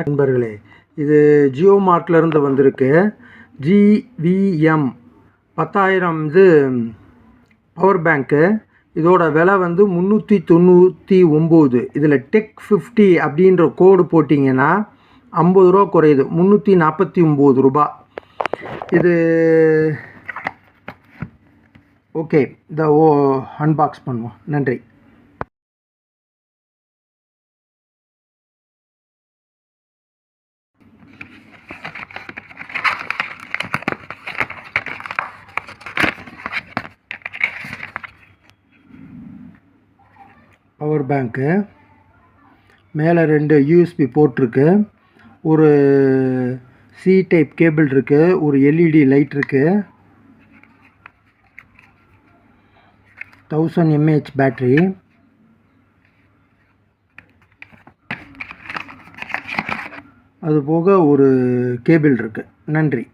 நண்பர்களே, இது ஜியோ மார்ட்லேருந்து வந்திருக்கு. GVM 10,000 இது பவர் பேங்க்கு. இதோட விலை வந்து 399. இதில் டெக் 50 அப்படின்ற கோடு போட்டிங்கன்னா 50 ரூபா குறையுது, 349 ரூபா. இது ஓகே, இந்த அன்பாக்ஸ் பண்ணுவோம். நன்றி. பவர் பேங்க்கு மேலே 2 USB போர்ட் இருக்குது, ஒரு C டைப் கேபிள் இருக்குது, ஒரு LED லைட் இருக்குது, 1000 mAh பேட்ரி. அதுபோக ஒரு கேபிள் இருக்குது. நன்றி.